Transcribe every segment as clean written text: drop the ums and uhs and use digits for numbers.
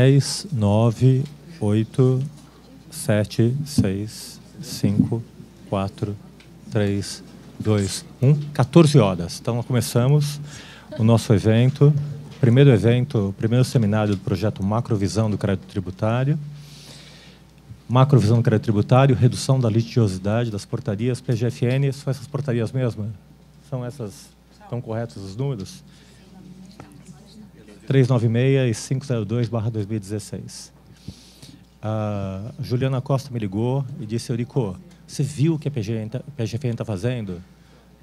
10, 9, 8, 7, 6, 5, 4, 3, 2, 1. 14 horas. Então, começamos o nosso evento. Primeiro seminário do projeto Macrovisão do Crédito Tributário. Macrovisão do Crédito Tributário, redução da litigiosidade das portarias PGFN. São essas portarias mesmo? São essas? Estão corretos os números? 396 e 502/2016. A Juliana Costa me ligou e disse: Eurico, você viu o que a PGFN está fazendo?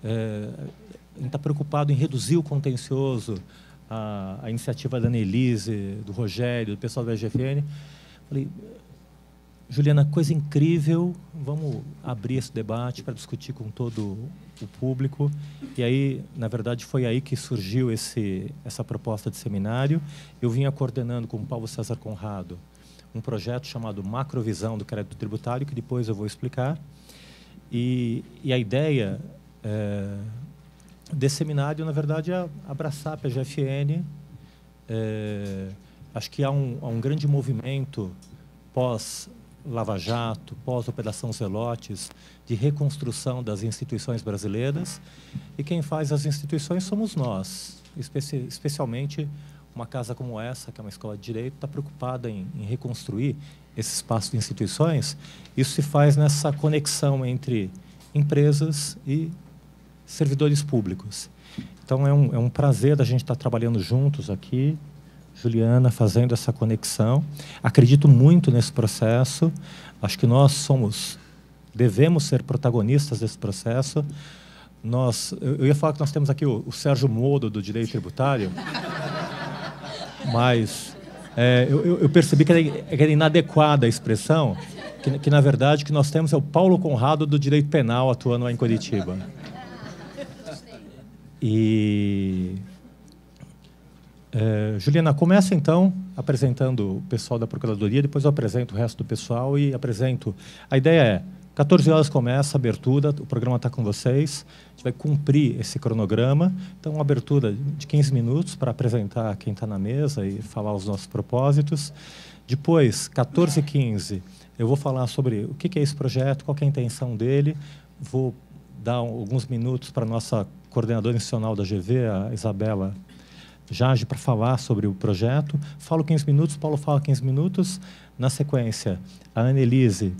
A gente está preocupado em reduzir o contencioso, a iniciativa da Annelise, do Rogério, do pessoal da PGFN. Falei: Juliana, coisa incrível, vamos abrir esse debate para discutir com todo o público. E aí, na verdade, foi aí que surgiu essa proposta de seminário. Eu vinha coordenando com o Paulo César Conrado um projeto chamado Macrovisão do Crédito Tributário, que depois eu vou explicar. E a ideia desse seminário, na verdade, é abraçar a PGFN. Acho que há um grande movimento pós-Lava Jato, pós-Operação Zelotes, de reconstrução das instituições brasileiras. E quem faz as instituições somos nós, especialmente uma casa como essa, que é uma escola de direito, está preocupada em reconstruir esse espaço de instituições. Isso se faz nessa conexão entre empresas e servidores públicos. Então, é um prazer a gente estar trabalhando juntos aqui, Juliana, fazendo essa conexão. Acredito muito nesse processo. Acho que nós devemos ser protagonistas desse processo. Eu ia falar que nós temos aqui o Sérgio Moro, do Direito Tributário, mas eu percebi que era inadequada a expressão, que na verdade, o que nós temos é o Paulo Conrado, do Direito Penal, atuando lá em Curitiba. Juliana, começa então apresentando o pessoal da Procuradoria, depois eu apresento o resto do pessoal e apresento. A ideia é: 14 horas começa a abertura, o programa está com vocês, a gente vai cumprir esse cronograma. Então, uma abertura de 15 minutos para apresentar quem está na mesa e falar os nossos propósitos. Depois, 14h15, eu vou falar sobre o que é esse projeto, qual é a intenção dele. Vou dar alguns minutos para a nossa coordenadora institucional da GV, a Isabela Jage, para falar sobre o projeto. Falo 15 minutos, Paulo fala 15 minutos. Na sequência, a Annelise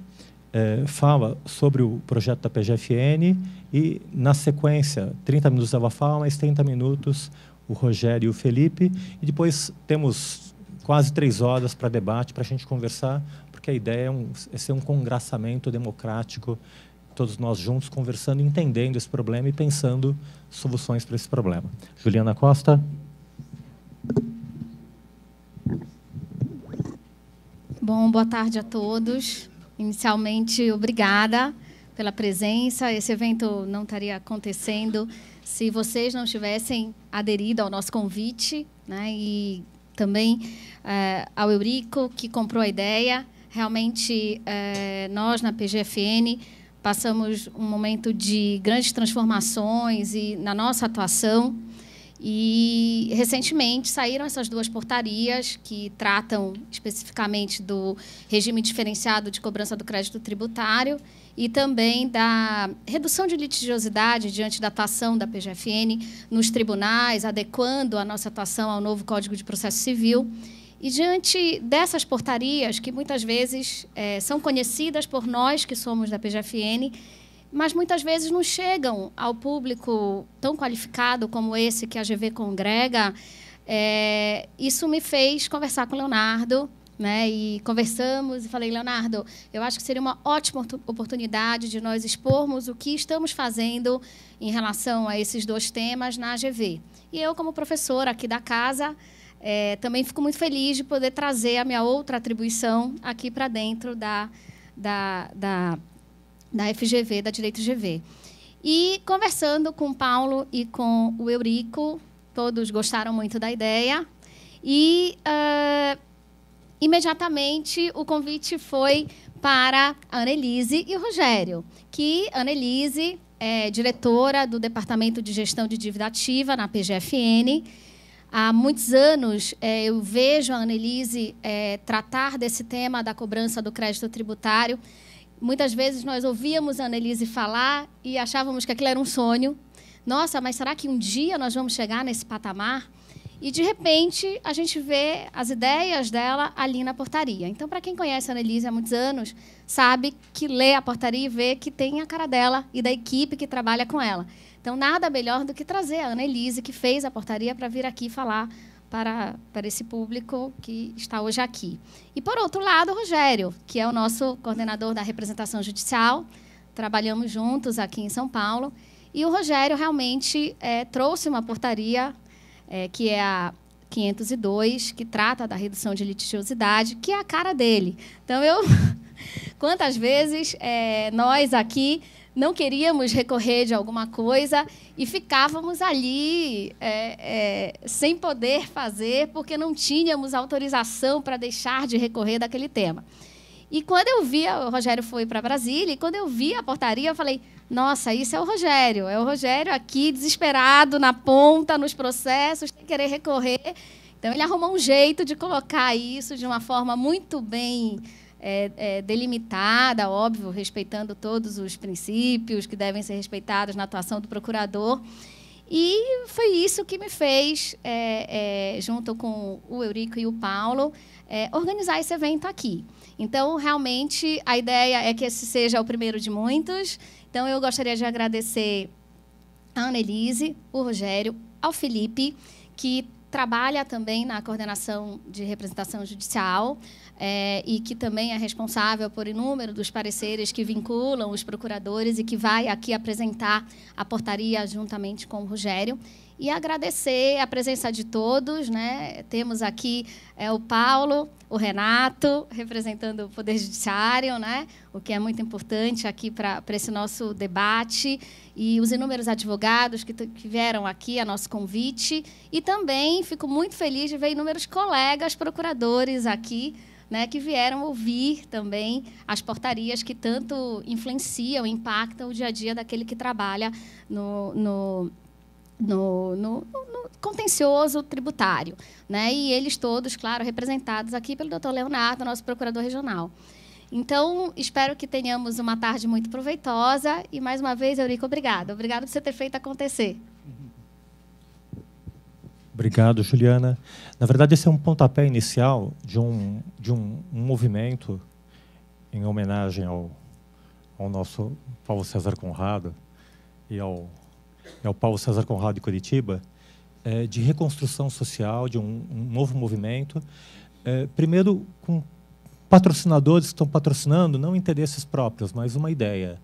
fala sobre o projeto da PGFN e, na sequência, 30 minutos ela fala, mais 30 minutos o Rogério e o Felipe. E depois temos quase 3 horas para debate, para a gente conversar, porque a ideia é ser um congraçamento democrático, todos nós juntos conversando, entendendo esse problema e pensando soluções para esse problema. Juliana Costa. Bom, boa tarde a todos. Inicialmente, obrigada pela presença. Esse evento não estaria acontecendo se vocês não tivessem aderido ao nosso convite, né? E também ao Eurico, que comprou a ideia. Realmente, nós, na PGFN, passamos um momento de grandes transformações na nossa atuação. E, recentemente, saíram essas 2 portarias que tratam especificamente do regime diferenciado de cobrança do crédito tributário e também da redução de litigiosidade diante da atuação da PGFN nos tribunais, adequando a nossa atuação ao novo Código de Processo Civil. E, diante dessas portarias, que muitas vezes são conhecidas por nós que somos da PGFN, mas muitas vezes não chegam ao público tão qualificado como esse que a GV congrega, isso me fez conversar com o Leonardo, né? E conversamos e falei: Leonardo, eu acho que seria uma ótima oportunidade de nós expormos o que estamos fazendo em relação a esses 2 temas na GV. E eu, como professora aqui da casa, também fico muito feliz de poder trazer a minha outra atribuição aqui para dentro da FGV, da Direito GV. E, conversando com o Paulo e com o Eurico, todos gostaram muito da ideia. E, imediatamente, o convite foi para a Annelise e o Rogério, que a Annelise é diretora do Departamento de Gestão de Dívida Ativa na PGFN. Há muitos anos eu vejo a Annelise tratar desse tema da cobrança do crédito tributário. Muitas vezes nós ouvíamos a Annelise falar e achávamos que aquilo era um sonho. Nossa, mas será que um dia nós vamos chegar nesse patamar? E, de repente, a gente vê as ideias dela ali na portaria. Então, para quem conhece a Annelise há muitos anos, sabe que lê a portaria e vê que tem a cara dela e da equipe que trabalha com ela. Então, nada melhor do que trazer a Annelise, que fez a portaria, para vir aqui falar para esse público que está hoje aqui. E, por outro lado, o Rogério, que é o nosso coordenador da representação judicial. Trabalhamos juntos aqui em São Paulo. E o Rogério realmente trouxe uma portaria, que é a 502, que trata da redução de litigiosidade, que é a cara dele. Então, quantas vezes nós aqui não queríamos recorrer de alguma coisa e ficávamos ali sem poder fazer, porque não tínhamos autorização para deixar de recorrer daquele tema. E quando eu vi, o Rogério foi para Brasília, e quando eu vi a portaria, eu falei, nossa, isso é o Rogério aqui, desesperado, na ponta, nos processos, sem querer recorrer. Então, ele arrumou um jeito de colocar isso de uma forma muito bem delimitada, óbvio, respeitando todos os princípios que devem ser respeitados na atuação do procurador. E foi isso que me fez, junto com o Eurico e o Paulo, organizar esse evento aqui. Então, realmente, a ideia é que esse seja o primeiro de muitos. Então, eu gostaria de agradecer a Annelise, o Rogério, ao Felipe, que trabalha também na coordenação de representação judicial e que também é responsável por inúmero dos pareceres que vinculam os procuradores e que vai aqui apresentar a portaria juntamente com o Rogério. E agradecer a presença de todos, né? Temos aqui o Paulo, o Renato, representando o Poder Judiciário, né? O que é muito importante aqui para esse nosso debate, e os inúmeros advogados que vieram aqui a nosso convite. E também fico muito feliz de ver inúmeros colegas procuradores aqui, né, que vieram ouvir também as portarias que tanto influenciam, impactam o dia a dia daquele que trabalha no contencioso tributário, né? E eles todos, claro, representados aqui pelo Dr. Leonardo, nosso procurador regional. Então, espero que tenhamos uma tarde muito proveitosa. E, mais uma vez, Eurico, obrigada. Obrigada por você ter feito acontecer. Obrigado, Juliana. Na verdade, esse é um pontapé inicial de um movimento em homenagem ao nosso Paulo César Conrado e ao Paulo César Conrado de Curitiba, de reconstrução social, de um novo movimento, primeiro com patrocinadores que estão patrocinando, não interesses próprios, mas uma ideia.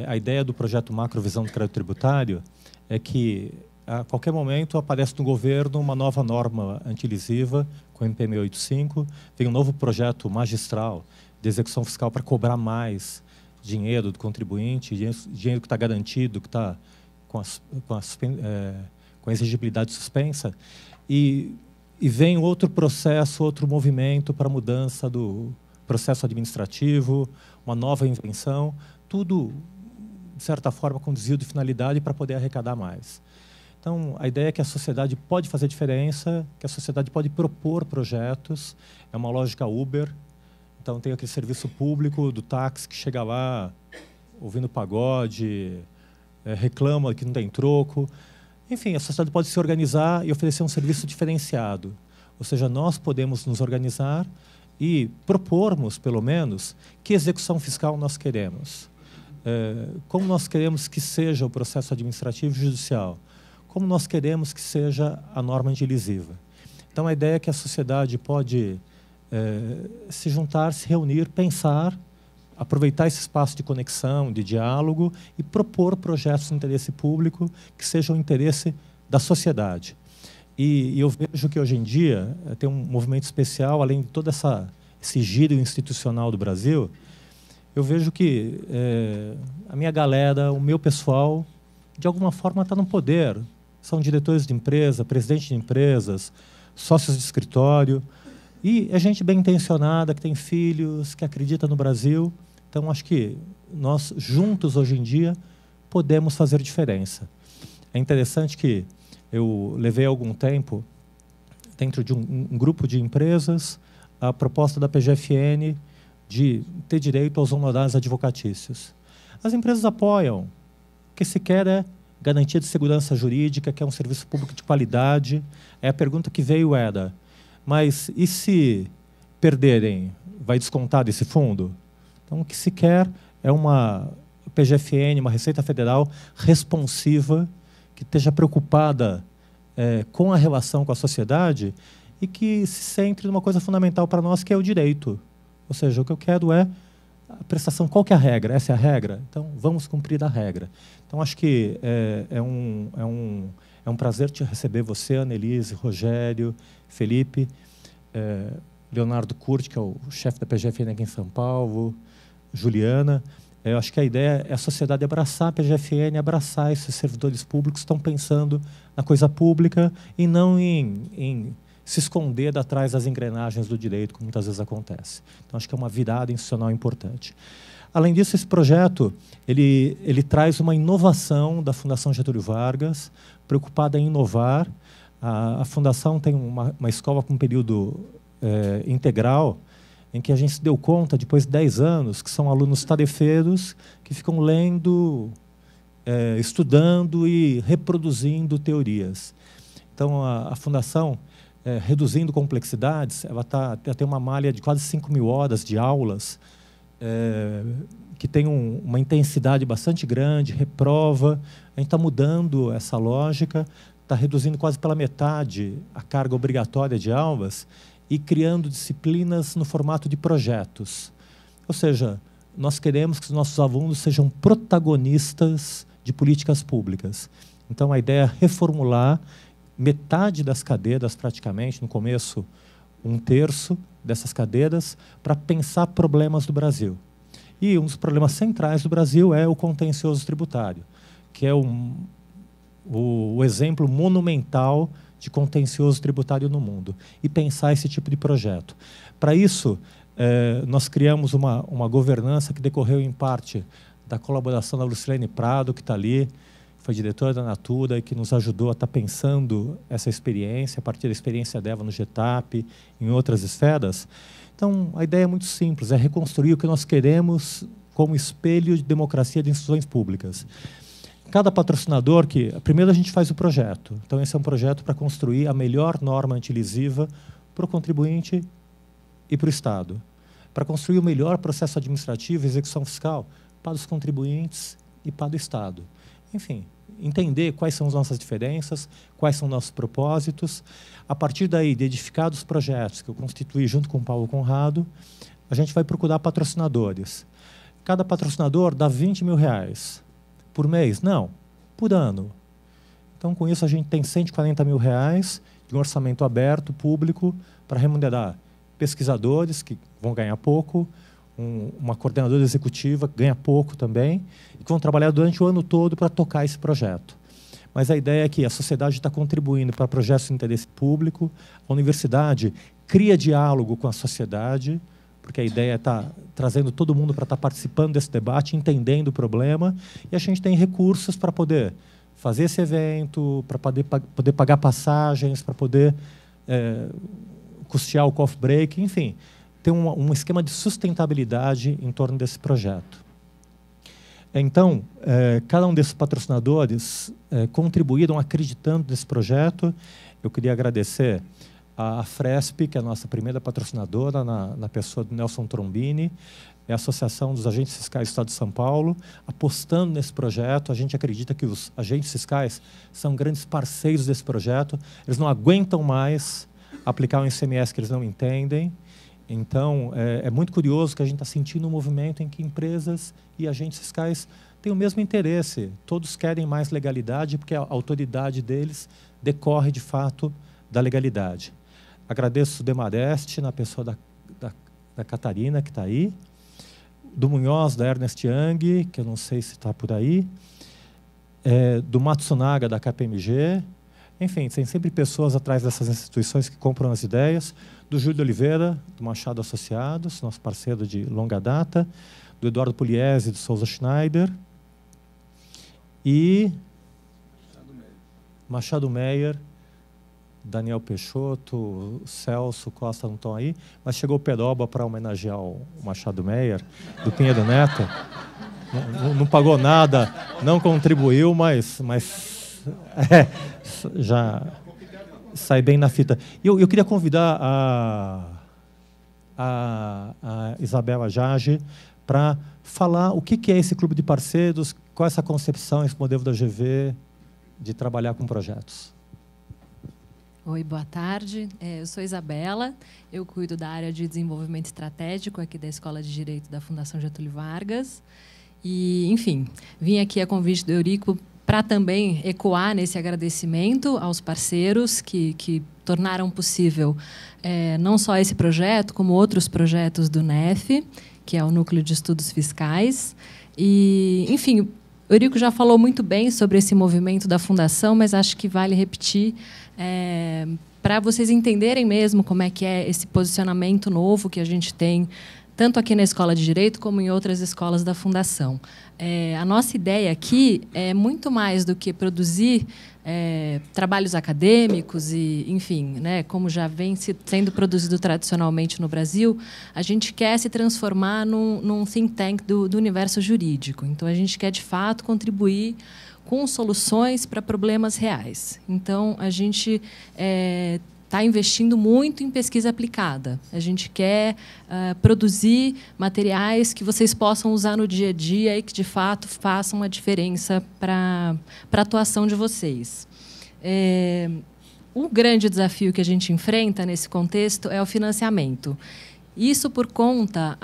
A ideia do projeto Macrovisão do Crédito Tributário é que, a qualquer momento, aparece no governo uma nova norma antilisiva, com o MP 685, vem um novo projeto magistral de execução fiscal para cobrar mais dinheiro do contribuinte, dinheiro que está garantido, que está com a exigibilidade suspensa, e vem outro processo, outro movimento para a mudança do processo administrativo, uma nova invenção, tudo, de certa forma, com desvio de finalidade para poder arrecadar mais. Então, a ideia é que a sociedade pode fazer diferença, que a sociedade pode propor projetos, é uma lógica Uber. Então, tem aquele serviço público do táxi que chega lá ouvindo pagode, reclama que não tem troco. Enfim, a sociedade pode se organizar e oferecer um serviço diferenciado. Ou seja, nós podemos nos organizar e propormos, pelo menos, que execução fiscal nós queremos. Como nós queremos que seja o processo administrativo e judicial. Como nós queremos que seja a norma antilisiva. Então, a ideia é que a sociedade pode se juntar, se reunir, pensar, aproveitar esse espaço de conexão, de diálogo e propor projetos de interesse público que sejam o interesse da sociedade. E eu vejo que, hoje em dia, tem um movimento especial, além de todo esse giro institucional do Brasil, eu vejo que a minha galera, o meu pessoal, de alguma forma está no poder. São diretores de empresa, presidentes de empresas, sócios de escritório, e é gente bem intencionada, que tem filhos, que acredita no Brasil. Então, acho que nós, juntos, hoje em dia, podemos fazer diferença. É interessante que eu levei algum tempo dentro de um grupo de empresas, a proposta da PGFN de ter direito aos honorários advocatícios. As empresas apoiam. O que se quer é garantia de segurança jurídica, que é um serviço público de qualidade. A pergunta que veio era, mas e se perderem, vai descontar desse fundo? Então, o que se quer é uma PGFN, uma Receita Federal responsiva, que esteja preocupada com a relação com a sociedade e que se centre numa coisa fundamental para nós, que é o direito. Ou seja, o que eu quero é a prestação. Qual que é a regra? Essa é a regra? Então, vamos cumprir a regra. Então, acho que é um prazer te receber você, Annelise, Rogério, Felipe, Leonardo Curti, que é o chefe da PGFN aqui em São Paulo, Juliana. Eu acho que a ideia é a sociedade abraçar a PGFN, abraçar esses servidores públicos que estão pensando na coisa pública e não em se esconder atrás das engrenagens do direito, como muitas vezes acontece. Então, acho que é uma virada institucional importante. Além disso, esse projeto ele traz uma inovação da Fundação Getúlio Vargas, preocupada em inovar. A Fundação tem uma escola com período integral, em que a gente se deu conta, depois de 10 anos, que são alunos tarefeiros que ficam lendo, estudando e reproduzindo teorias. Então, a Fundação, reduzindo complexidades, ela tem uma malha de quase 5.000 horas de aulas, que tem uma intensidade bastante grande, reprova. A gente está mudando essa lógica, está reduzindo quase pela metade a carga obrigatória de aulas e criando disciplinas no formato de projetos. Ou seja, nós queremos que os nossos alunos sejam protagonistas de políticas públicas. Então, a ideia é reformular metade das cadeiras, praticamente, no começo, 1/3 dessas cadeiras, para pensar problemas do Brasil. E um dos problemas centrais do Brasil é o contencioso tributário, que é o exemplo monumental de contencioso tributário no mundo, e pensar esse tipo de projeto. Para isso, nós criamos uma governança que decorreu, em parte, da colaboração da Lucilene Prado, que está ali, foi diretora da Natura e que nos ajudou a estar pensando essa experiência, a partir da experiência dela no GETAP, em outras esferas. Então, a ideia é muito simples, é reconstruir o que nós queremos como espelho de democracia de instituições públicas. Cada patrocinador, primeiro a gente faz o projeto. Então, esse é um projeto para construir a melhor norma antilesiva para o contribuinte e para o Estado. Para construir o melhor processo administrativo e execução fiscal para os contribuintes e para o Estado. Enfim, entender quais são as nossas diferenças, quais são nossos propósitos. A partir daí, de edificados projetos que eu constituí junto com o Paulo Conrado, a gente vai procurar patrocinadores. Cada patrocinador dá R$20.000. Por mês? Não, por ano. Então, com isso, a gente tem R$140.000 de um orçamento aberto, público, para remunerar pesquisadores, que vão ganhar pouco, uma coordenadora executiva, que ganha pouco também, e que vão trabalhar durante o ano todo para tocar esse projeto. Mas a ideia é que a sociedade está contribuindo para projetos de interesse público, a universidade cria diálogo com a sociedade, porque a ideia é estar trazendo todo mundo para estar participando desse debate, entendendo o problema, e a gente tem recursos para poder fazer esse evento, para poder pagar passagens, para poder custear o coffee break, enfim, ter um esquema de sustentabilidade em torno desse projeto. Então, cada um desses patrocinadores contribuíram acreditando nesse projeto. Eu queria agradecer a Fresp, que é a nossa primeira patrocinadora, na pessoa do Nelson Trombini, é a Associação dos Agentes Fiscais do Estado de São Paulo, apostando nesse projeto. A gente acredita que os agentes fiscais são grandes parceiros desse projeto. Eles não aguentam mais aplicar um ICMS que eles não entendem. Então, é muito curioso que a gente está sentindo um movimento em que empresas e agentes fiscais têm o mesmo interesse. Todos querem mais legalidade, porque a autoridade deles decorre, de fato, da legalidade. Agradeço o Demarest, na pessoa da Catarina, que está aí, do Munhoz, da Ernest Young, que eu não sei se está por aí, do Matsunaga, da KPMG. Enfim, tem sempre pessoas atrás dessas instituições que compram as ideias, do Júlio Oliveira, do Machado Associados, nosso parceiro de longa data, do Eduardo Pugliese, do Souza Schneider, e Machado Meyer, Daniel Peixoto, Celso Costa não estão aí, mas chegou o Peroba para homenagear o Machado Meyer, do Pinheiro Neto. Não pagou nada, não contribuiu, mas já sai bem na fita. Eu queria convidar a Isabela Jage para falar o que é esse clube de parceiros, qual é essa concepção, esse modelo da GV de trabalhar com projetos. Oi, boa tarde. Eu sou Isabela, eu cuido da área de desenvolvimento estratégico aqui da Escola de Direito da Fundação Getúlio Vargas. E, enfim, vim aqui a convite do Eurico para também ecoar nesse agradecimento aos parceiros que tornaram possível não só esse projeto, como outros projetos do NEF, que é o Núcleo de Estudos Fiscais. E, enfim, o Eurico já falou muito bem sobre esse movimento da Fundação, mas acho que vale repetir para vocês entenderem mesmo como é que é esse posicionamento novo que a gente tem, tanto aqui na Escola de Direito como em outras escolas da Fundação. A nossa ideia aqui é muito mais do que produzir trabalhos acadêmicos e, enfim, né, como já vem sendo produzido tradicionalmente no Brasil, a gente quer se transformar num think tank do universo jurídico. Então, a gente quer, de fato, contribuir com soluções para problemas reais. Então, a gente está investindo muito em pesquisa aplicada. A gente quer produzir materiais que vocês possam usar no dia a dia e que, de fato, façam uma diferença para a atuação de vocês. O grande desafio que a gente enfrenta nesse contexto é o financiamento. Isso por conta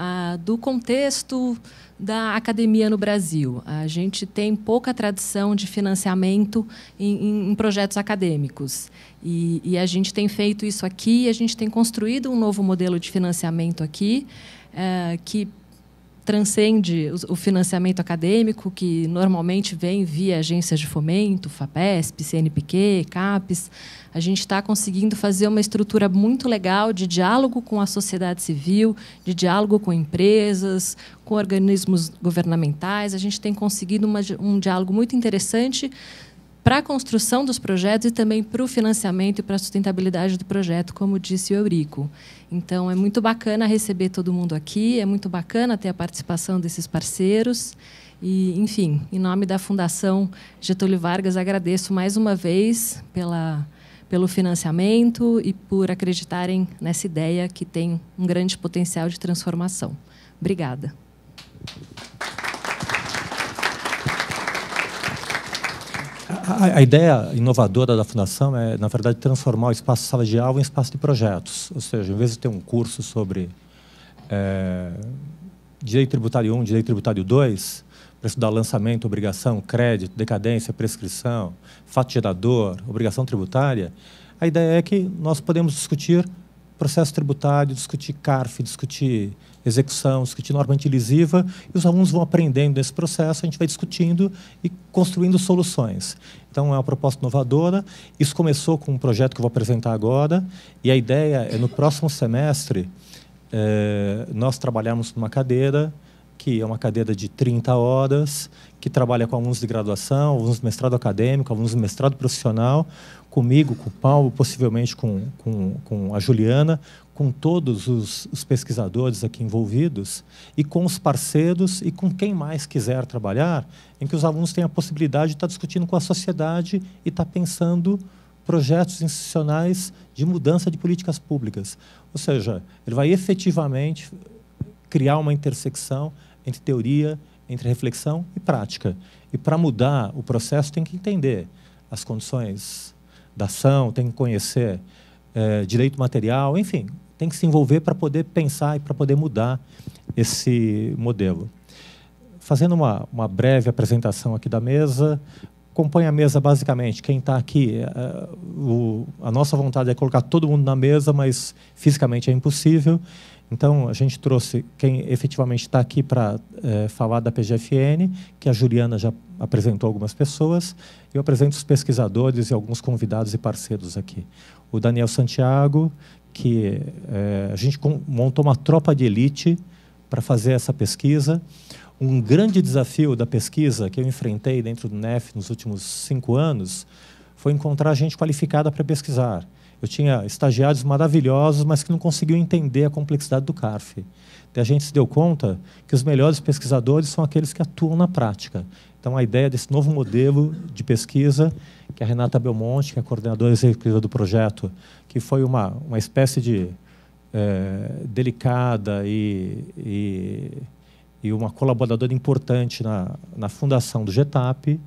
do contexto da academia no Brasil. A gente tem pouca tradição de financiamento em projetos acadêmicos. E a gente tem feito isso aqui, a gente tem construído um novo modelo de financiamento aqui, que transcende o financiamento acadêmico, que normalmente vem via agências de fomento, FAPESP, CNPq, CAPES. A gente está conseguindo fazer uma estrutura muito legal de diálogo com a sociedade civil, de diálogo com empresas, com organismos governamentais. A gente tem conseguido um diálogo muito interessante para a construção dos projetos e também para o financiamento e para a sustentabilidade do projeto, como disse o Eurico. Então, é muito bacana receber todo mundo aqui, é muito bacana ter a participação desses parceiros. E, enfim, em nome da Fundação Getúlio Vargas, agradeço mais uma vez pelo financiamento e por acreditarem nessa ideia que tem um grande potencial de transformação. Obrigada. A ideia inovadora da Fundação é, na verdade, transformar o espaço sala de aula em espaço de projetos. Ou seja, em vez de ter um curso sobre Direito Tributário 1, Direito Tributário 2, para estudar lançamento, obrigação, crédito, decadência, prescrição, fato gerador, obrigação tributária, a ideia é que nós podemos discutir processo tributário, discutir CARF, discutir execução, discutir norma antilisiva, e os alunos vão aprendendo nesse processo, a gente vai discutindo e construindo soluções. Então, é uma proposta inovadora. Isso começou com um projeto que eu vou apresentar agora, e a ideia é, no próximo semestre, nós trabalharmos numa cadeira, que é uma cadeira de 30 horas, que trabalha com alunos de graduação, alunos de mestrado acadêmico, alunos de mestrado profissional, comigo, com o Paulo, possivelmente com a Juliana, com todos os pesquisadores aqui envolvidos e com os parceiros e com quem mais quiser trabalhar, em que os alunos têm a possibilidade de estar discutindo com a sociedade e estar pensando projetos institucionais de mudança de políticas públicas. Ou seja, ele vai efetivamente criar uma intersecção entre teoria, entre reflexão e prática. E para mudar o processo tem que entender as condições da ação, tem que conhecer direito material, enfim, tem que se envolver para poder pensar e para poder mudar esse modelo. Fazendo uma breve apresentação aqui da mesa, compõe a mesa basicamente quem está aqui. A nossa vontade é colocar todo mundo na mesa, mas fisicamente é impossível. Então, a gente trouxe quem efetivamente está aqui para falar da PGFN, que a Juliana já apresentou algumas pessoas. Eu apresento os pesquisadores e alguns convidados e parceiros aqui. O Daniel Santiago, que a gente montou uma tropa de elite para fazer essa pesquisa. Um grande desafio da pesquisa que eu enfrentei dentro do NEF nos últimos 5 anos foi encontrar gente qualificada para pesquisar. eu tinha estagiários maravilhosos, mas que não conseguiam entender a complexidade do CARF. E a gente se deu conta que os melhores pesquisadores são aqueles que atuam na prática. Então, a ideia desse novo modelo de pesquisa, que a Renata Belmonte, que é a coordenadora executiva do projeto, que foi uma espécie de delicada e uma colaboradora importante na fundação do GETAP,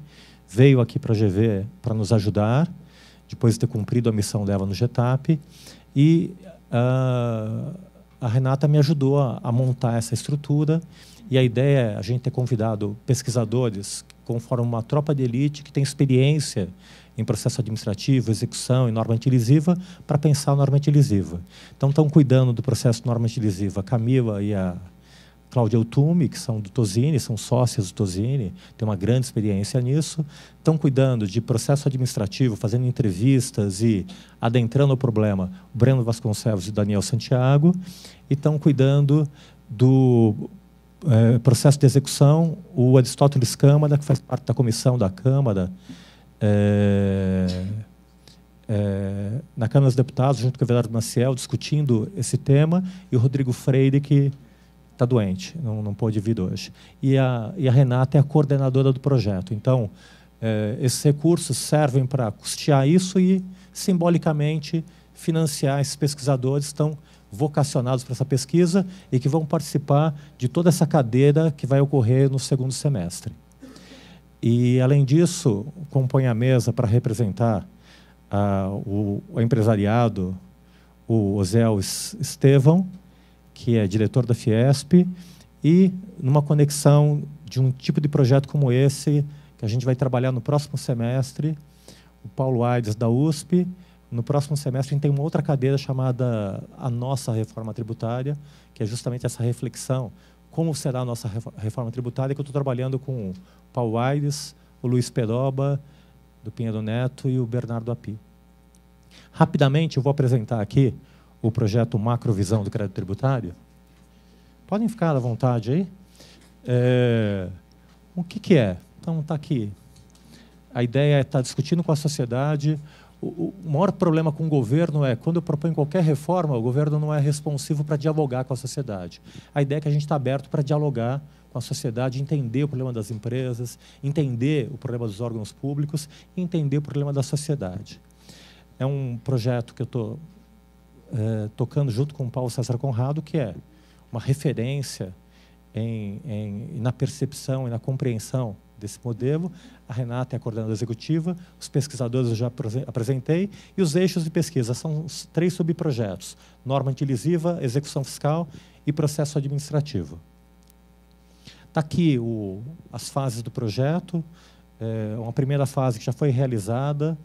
veio aqui para a GV para nos ajudar, depois de ter cumprido a missão dela no GETAP, e a Renata me ajudou a montar essa estrutura, e a ideia é a gente ter convidado pesquisadores que conformam uma tropa de elite que tem experiência em processo administrativo, execução e norma antilesiva, para pensar a norma antilesiva. Então, estão cuidando do processo de norma antilesiva a Camila e a Cláudia Utumi, que são do Tosini, são sócias do Tosini, têm uma grande experiência nisso. Estão cuidando de processo administrativo, fazendo entrevistas e adentrando o problema, o Breno Vasconcelos e o Daniel Santiago. E estão cuidando do processo de execução, o Aristóteles Câmara, que faz parte da comissão da Câmara, na Câmara dos Deputados, junto com o Everardo Maciel, discutindo esse tema, e o Rodrigo Freire, que está doente, não pôde vir hoje. E a Renata é a coordenadora do projeto. Então, esses recursos servem para custear isso e, simbolicamente, financiar esses pesquisadores que estão vocacionados para essa pesquisa e que vão participar de toda essa cadeira que vai ocorrer no segundo semestre. E, além disso, compõe a mesa para representar o empresariado, o Ozel Estevão, que é diretor da Fiesp, e numa conexão de um tipo de projeto como esse, que a gente vai trabalhar no próximo semestre, o Paulo Aides, da USP. No próximo semestre, a gente tem uma outra cadeira chamada A Nossa Reforma Tributária, que é justamente essa reflexão, como será a nossa reforma tributária, que eu estou trabalhando com o Paulo Aides, o Luiz Peroba, do Pinheiro Neto, e o Bernardo Api. Rapidamente, eu vou apresentar aqui o projeto Macrovisão do Crédito Tributário. Podem ficar à vontade aí. O que é? Então, está aqui. A ideia é estar discutindo com a sociedade. O maior problema com o governo é, quando eu proponho qualquer reforma, o governo não é responsivo para dialogar com a sociedade. A ideia é que a gente está aberto para dialogar com a sociedade, entender o problema das empresas, entender o problema dos órgãos públicos e entender o problema da sociedade. É um projeto que eu estou tocando junto com o Paulo César Conrado, que é uma referência na percepção e na compreensão desse modelo. A Renata é a coordenadora executiva, os pesquisadores eu já apresentei, e os eixos de pesquisa são 3 subprojetos: norma antilesiva, execução fiscal e processo administrativo. Está aqui as fases do projeto, uma primeira fase que já foi realizada,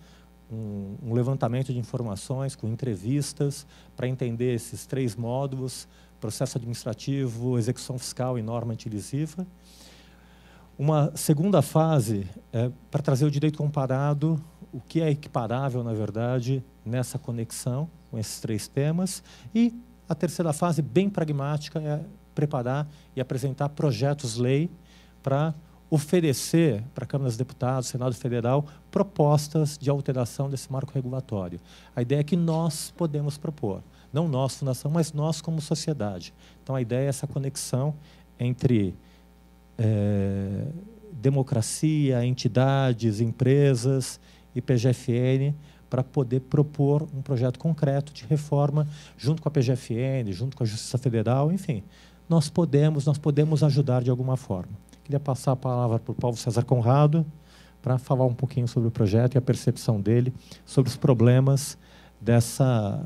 um levantamento de informações com entrevistas para entender esses 3 módulos: processo administrativo, execução fiscal e norma antilesiva. Uma segunda fase para trazer o direito comparado, o que é equiparável, na verdade, nessa conexão com esses 3 temas. E a terceira fase, bem pragmática, é preparar e apresentar projetos-lei para oferecer para a Câmara dos Deputados, Senado Federal, propostas de alteração desse marco regulatório. A ideia é que nós podemos propor, não nós, Fundação, mas nós como sociedade. Então, a ideia é essa conexão entre democracia, entidades, empresas e PGFN, para poder propor um projeto concreto de reforma junto com a PGFN, junto com a Justiça Federal, enfim. Nós podemos ajudar de alguma forma. Queria passar a palavra para o Paulo César Conrado para falar um pouquinho sobre o projeto e a percepção dele sobre os problemas dessa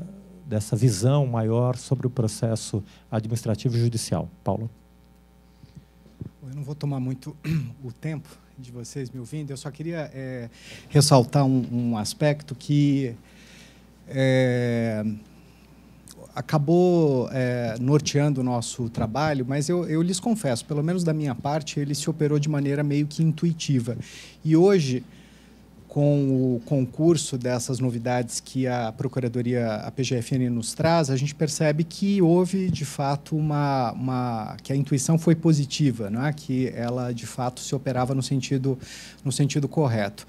visão maior sobre o processo administrativo e judicial. Paulo. Eu não vou tomar muito o tempo de vocês me ouvindo, eu só queria ressaltar um aspecto que acabou norteando o nosso trabalho, mas eu lhes confesso, pelo menos da minha parte, ele se operou de maneira meio que intuitiva. E hoje, com o concurso dessas novidades que a Procuradoria, a PGFN, nos traz, a gente percebe que houve, de fato, que a intuição foi positiva, não é? Que ela, de fato, se operava no sentido correto.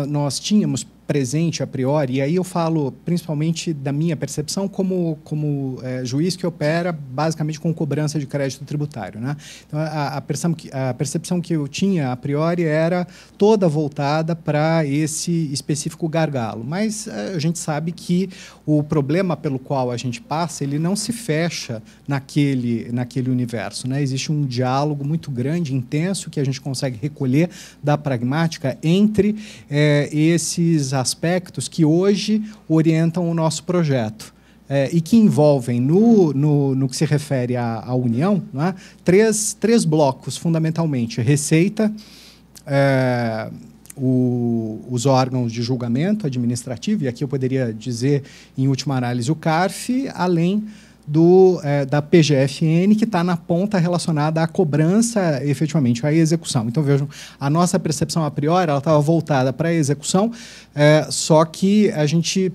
Nós tínhamos presente a priori, e aí eu falo principalmente da minha percepção como juiz que opera basicamente com cobrança de crédito tributário, né? Então, a percepção que eu tinha a priori era toda voltada para esse específico gargalo, mas a gente sabe que o problema pelo qual a gente passa, ele não se fecha naquele universo, né? Existe um diálogo muito grande, intenso, que a gente consegue recolher da pragmática entre esses aspectos que hoje orientam o nosso projeto. E que envolvem, no que se refere à União, né, três blocos, fundamentalmente: Receita, os órgãos de julgamento administrativo, e aqui eu poderia dizer, em última análise, o CARF, além da PGFN, que está na ponta relacionada à cobrança, efetivamente, à execução. Então, vejam, a nossa percepção a priori ela estava voltada para a execução, só que a gente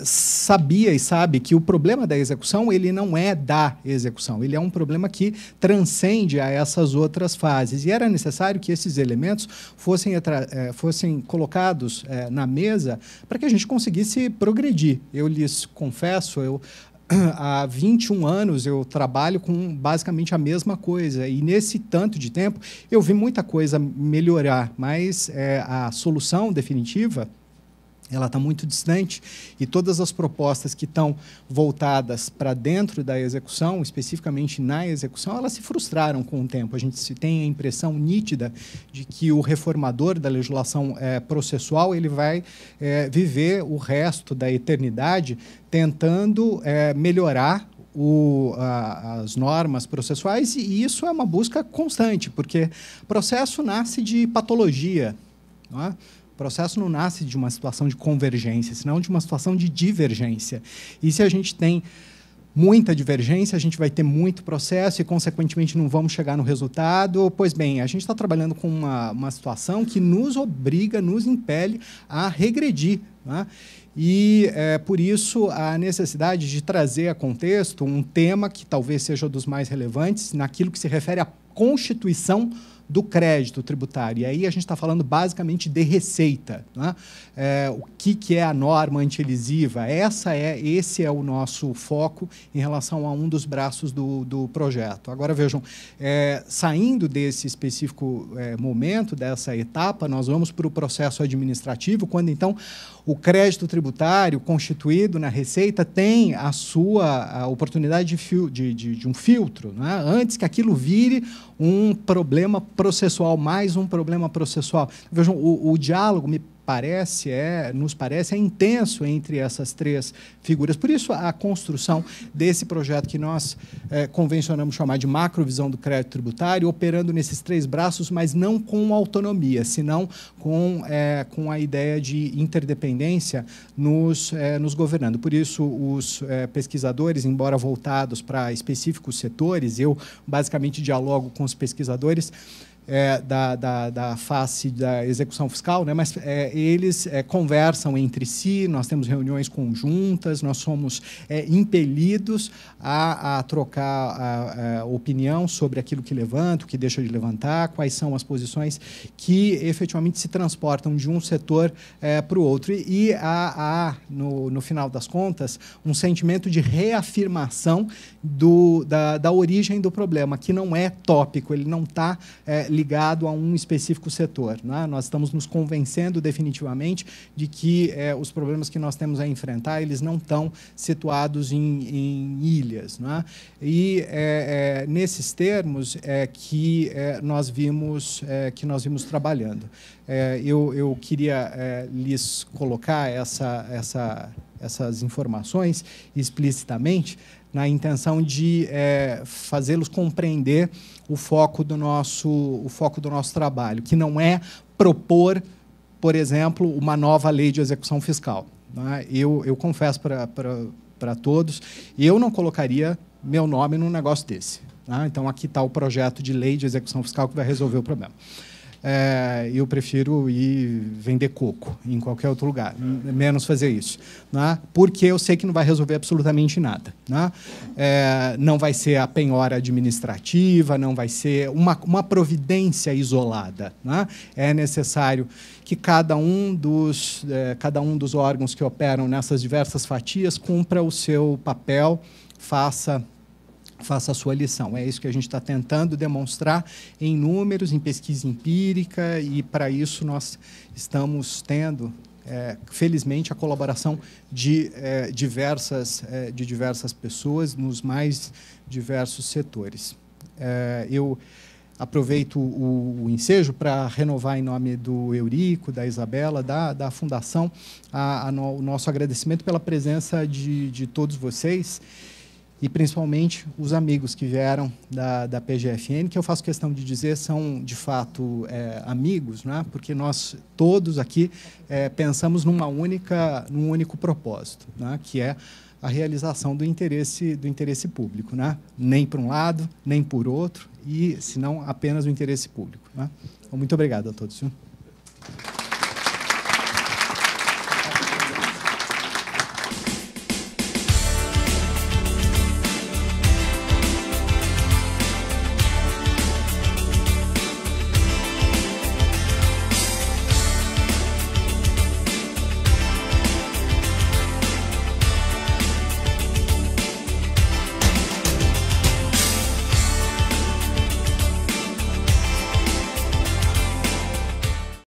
sabia e sabe que o problema da execução ele não é da execução, ele é um problema que transcende a essas outras fases. E era necessário que esses elementos fossem colocados na mesa para que a gente conseguisse progredir. Eu lhes confesso, há 21 anos eu trabalho com basicamente a mesma coisa, e nesse tanto de tempo eu vi muita coisa melhorar, mas a solução definitiva ela está muito distante, e todas as propostas que estão voltadas para dentro da execução, especificamente na execução, elas se frustraram com o tempo. A gente tem a impressão nítida de que o reformador da legislação processual ele vai viver o resto da eternidade tentando melhorar as normas processuais, e isso é uma busca constante, porque processo nasce de patologia, não é? O processo não nasce de uma situação de convergência, senão de uma situação de divergência. E se a gente tem muita divergência, a gente vai ter muito processo e, consequentemente, não vamos chegar no resultado. Pois bem, a gente está trabalhando com uma situação que nos obriga, nos impele a regredir, né? E, por isso, a necessidade de trazer a contexto um tema que talvez seja dos mais relevantes naquilo que se refere à constituição do crédito tributário. E aí a gente está falando basicamente de receita, né? O que é a norma antilesiva? Esse é o nosso foco em relação a um dos braços do projeto. Agora, vejam, saindo desse específico momento, dessa etapa, nós vamos para o processo administrativo, quando, então, o crédito tributário constituído na Receita tem a oportunidade de um filtro, né? Antes que aquilo vire um problema processual, mais um problema processual. Vejam, o diálogo nos parece intenso entre essas três figuras. Por isso, a construção desse projeto que nós convencionamos chamar de macrovisão do crédito tributário, operando nesses três braços, mas não com autonomia, senão com a ideia de interdependência nos governando. Por isso, os pesquisadores, embora voltados para específicos setores, eu basicamente dialogo com os pesquisadores da face da execução fiscal, né? Mas eles conversam entre si, nós temos reuniões conjuntas, nós somos impelidos a trocar opinião sobre aquilo que levanta, o que deixa de levantar, quais são as posições que efetivamente se transportam de um setor para o outro. E há, no final das contas, um sentimento de reafirmação da origem do problema, que não é tópico, ele não está ligado a um específico setor, né? Nós estamos nos convencendo definitivamente de que os problemas que nós temos a enfrentar, eles não estão situados em ilhas, né? E nesses termos que nós vimos trabalhando. Eu queria lhes colocar essas informações explicitamente, na intenção de fazê-los compreender o foco do nosso trabalho, que não é propor, por exemplo, uma nova lei de execução fiscal, né? Eu confesso para todos, eu não colocaria meu nome num negócio desse, né? Então, aqui está o projeto de lei de execução fiscal que vai resolver o problema. eu prefiro ir vender coco em qualquer outro lugar, menos fazer isso, né? Porque eu sei que não vai resolver absolutamente nada, né? Não vai ser a penhora administrativa, não vai ser uma providência isolada, né? É necessário que cada um dos órgãos que operam nessas diversas fatias cumpra o seu papel, faça a sua lição. É isso que a gente está tentando demonstrar em números, em pesquisa empírica, e, para isso, nós estamos tendo, felizmente, a colaboração de diversas pessoas nos mais diversos setores. Eu aproveito o ensejo para renovar, em nome do Eurico, da Isabela, da Fundação, o nosso agradecimento pela presença de todos vocês, e principalmente os amigos que vieram da PGFN, que eu faço questão de dizer são, de fato, amigos, né? Porque nós todos aqui pensamos num único propósito, né? Que é a realização do interesse público, né? Nem por um lado, nem por outro, senão apenas o interesse público, né? Então, muito obrigado a todos. Viu?